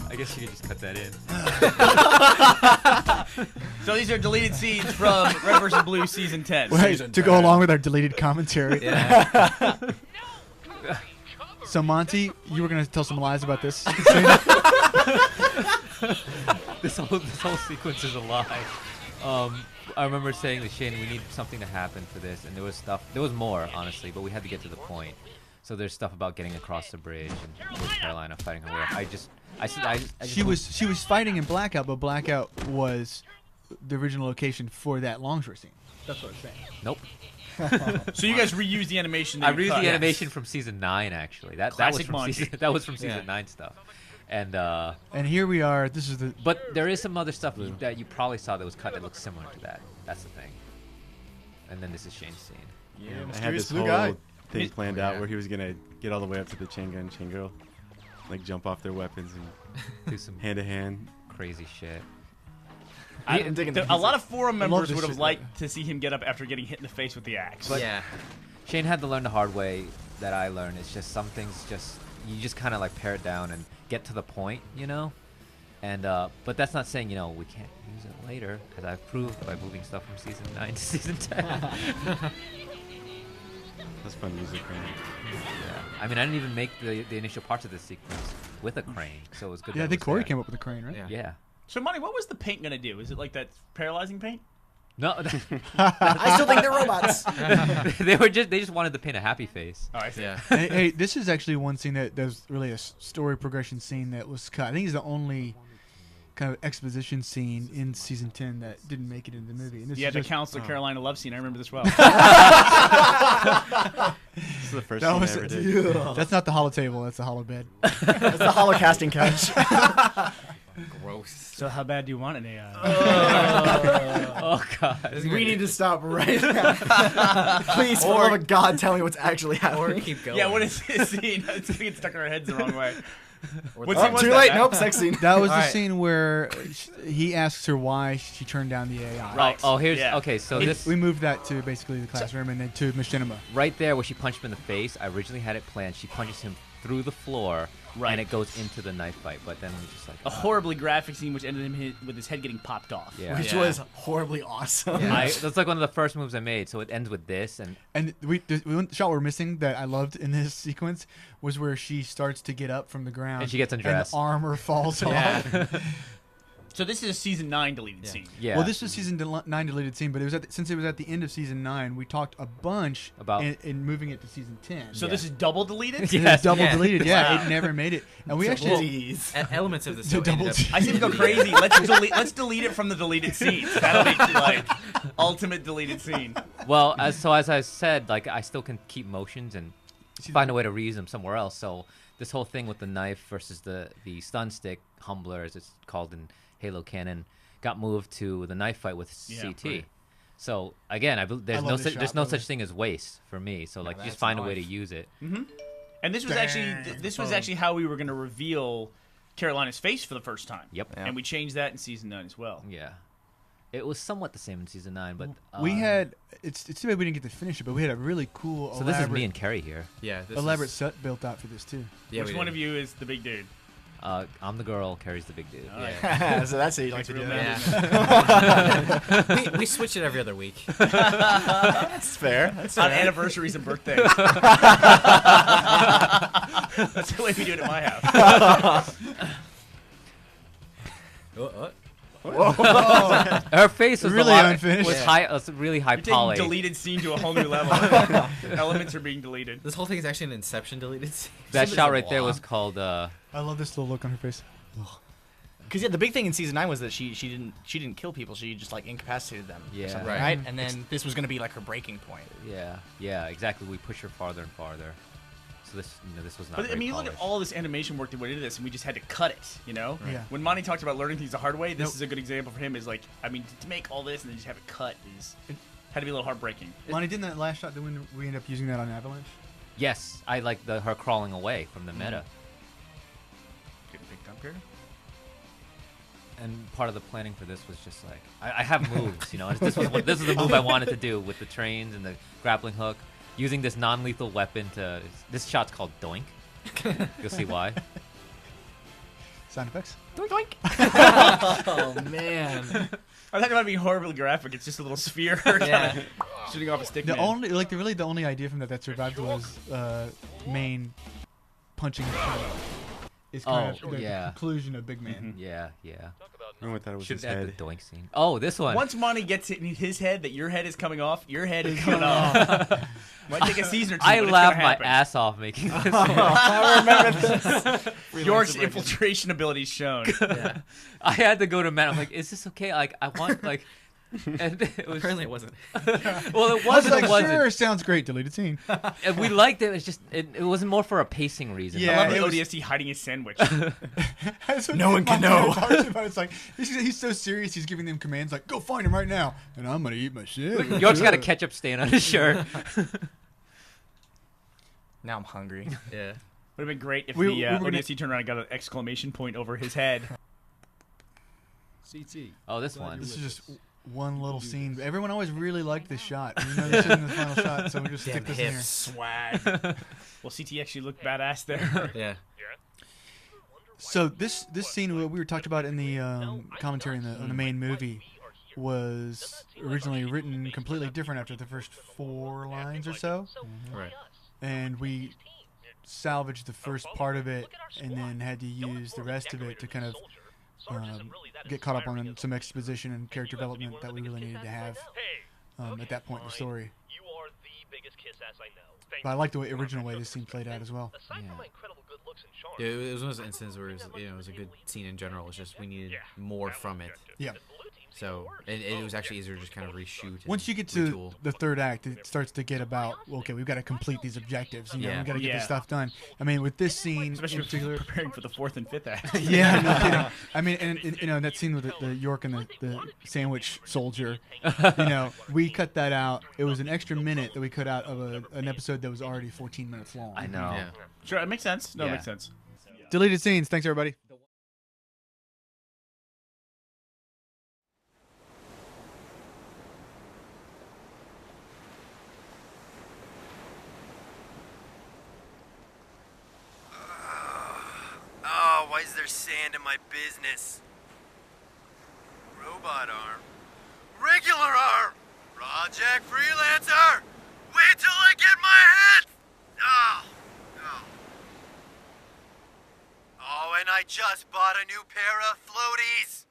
I guess you could just cut that in. So these are deleted scenes from Red vs. Blue Season 10. Wait, to go along with our deleted commentary. Yeah. So Monty, you were gonna tell some lies about this. This whole sequence is a lie. I remember saying to Shane, we need something to happen for this, and there was more, honestly, but we had to get to the point. So there's stuff about getting across the bridge and with Carolina fighting her way up. She was fighting in Blackout, but Blackout was the original location for that Longshore scene. That's what I'm saying. Nope. So you guys reused the animation. I reused the animation from season 9, actually. That was from season 9 stuff. And here we are. This is the. But there is some other stuff that you probably saw that was cut that looks similar to that. That's the thing. And then this is Shane's scene. Yeah, I had this whole thing planned out where he was gonna get all the way up to the chain gun, chain girl, like jump off their weapons and do some hand to hand crazy shit. A lot of forum members would have liked to see him get up after getting hit in the face with the axe. But yeah, Shane had to learn the hard way that I learned. It's just some things you just kind of like pare it down and get to the point, you know. And but that's not saying we can't use it later, because I've proved by moving stuff from season 9 to season 10. That's fun music, man. Yeah, I mean, I didn't even make the initial parts of this sequence with a crane, so it was good. Yeah, I think Corey came up with the crane, right? Yeah. So, Monty, what was the paint gonna do? Is it like that paralyzing paint? No, I still think they're robots. they just wanted to paint a happy face. Oh, I see. Yeah. Hey, this is actually one scene that was really a story progression scene that was cut. I think it's the only kind of exposition scene in season 10 that didn't make it into the movie. And this Yeah, is the just, Counselor Carolina love scene. I remember this well. This is the first scene I ever did. Yeah. That's not the hollow table. That's the hollow bed. That's the hollow casting couch. Gross. So how bad do you want an AI? Oh God. We need to stop right now. Please, for the love of God, tell me what's actually happening. Or keep going. Yeah, what is this scene? It's gonna get stuck in our heads the wrong way. Too late. Nope, sex scene. That was the scene where he asks her why she turned down the AI. Right. Oh, here's okay. So we moved that to basically the classroom and then to Machinima. Right there where she punched him in the face, I originally had it planned. She punches him through the floor, and it goes into the knife fight. But then it's just like a horribly graphic scene, which ended him with his head getting popped off. Yeah. Which was horribly awesome. Yeah. That's like one of the first moves I made. So it ends with this, and the shot we're missing that I loved in this sequence was where she starts to get up from the ground and she gets undressed. And the armor falls off. So this is a season 9 deleted scene. Yeah. Well, this was season 9 deleted scene, but it was since it was at the end of season 9, we talked a bunch about in moving it to season 10. So this is double deleted. Yes, double deleted. Yeah, it never made it, and we actually elements of this. I seem to go crazy. Let's delete it from the deleted scenes. That'll be like ultimate deleted scene. Well, as I said, like I still can keep motions and find a way to reuse them somewhere else. So this whole thing with the knife versus the stun stick, Humbler as it's called in Halo canon, got moved to the knife fight with CT. Right. So again, there's no such thing as waste for me. So like, just find a way to use it. Mm-hmm. And this was actually how we were going to reveal Carolina's face for the first time. Yep. And we changed that in season 9 as well. Yeah. It was somewhat the same in season 9, but we had it's too bad we didn't get to finish it, but we had a really cool. So this is me and Kerry here. Yeah. Elaborate set built out for this too. Yeah, which one of you is the big dude? I'm the girl. Carrie's the big dude. Yeah. So that's how you like to do it. Yeah. we switch it every other week. That's fair. On anniversaries and birthdays. That's the way we do it at my house. Her face was really unfinished. Was high, really high poly. Deleted scene to a whole new level. Elements are being deleted. This whole thing is actually an Inception deleted scene. That shot right there was called. I love this little look on her face. Because the big thing in season 9 was that she didn't kill people. She just like incapacitated them. Yeah. Or something, right. And then this was going to be like her breaking point. Yeah. Yeah. Exactly. We push her farther and farther. So this was not. But I mean, you look at all this animation work that went into this, and we just had to cut it. You know. Yeah. When Monty talked about learning things the hard way, this is a good example for him. Is like, I mean, to make all this and then just have it cut had to be a little heartbreaking. Monty, didn't that last shot? Did we end up using that on Avalanche? Yes, I like her crawling away from the meta. Getting picked up here. And part of the planning for this was just like I have moves, you know. This is the move I wanted to do with the trains and the grappling hook, using this non-lethal weapon to. This shot's called Doink. You'll see why. Sound effects. Doink, doink. Oh man. I thought it might be horribly graphic. It's just a little sphere Yeah. shooting off a stick. The only, like, the only idea from that survived was main punching each other. It's kind of the conclusion of Big Man. Yeah. I thought it was Should his have head. the doink scene. Oh, this one. Once Monty gets it in his head that your head is coming off, your head is coming off. Might take a season or two. I but it's laughed gonna my happen. ass off making this. I remember this. York's infiltration abilities shown. Yeah. I had to go to Matt. I'm like, is this okay? Like, I want like, and it was Apparently it wasn't. well, it I was wasn't. like, It wasn't. sure, sounds great. Deleted scene. And we liked it. It's just it wasn't more for a pacing reason. Yeah, I love the it was- ODST hiding his sandwich. No one can know. It's like he's so serious. He's giving them commands like, "Go find him right now," and I'm gonna eat my shit. York's got a ketchup stain on his shirt. Now I'm hungry. Yeah. Would have been great if We the were gonna- ODST turned around and got an exclamation point over his head. CT. Oh, this one. This is just one little scene. Everyone always really liked this shot. We know this isn't the final shot, so we just Damn stick this in here. hips. Swag. Well, CT actually looked badass there. Yeah. So this scene we were talked about in the commentary on the main movie was originally written completely different after the first 4 lines or so, Right. and we salvaged the first part of it and then had to use the rest of it to kind of get caught up on some exposition and character development that we really needed to have at that point in the story. But I like the original way this scene played out as well. Yeah, it was one of those instances where it was a good scene in general. It's just we needed more from it. Yeah. So it was actually easier to just kind of reshoot. and Once you get to retool. the third act, it starts to get about, okay, we've got to complete these objectives. You know, Yeah. we've got to get this Yeah. stuff done. I mean, with this scene Especially in particular. preparing for the 4th and 5th act. Yeah, no kidding. I mean, and you know, that scene with the York and the sandwich soldier, you know, we cut that out. It was an extra minute that we cut out of an episode that was already 14 minutes long. I know. Yeah. Sure, it makes sense. No, it Yeah. makes sense. Deleted scenes. Thanks, everybody. Oh, why is there sand in my business? Robot arm. Regular arm! Project freelancer! Wait till I get my head! Oh. Oh, and I just bought a new pair of floaties!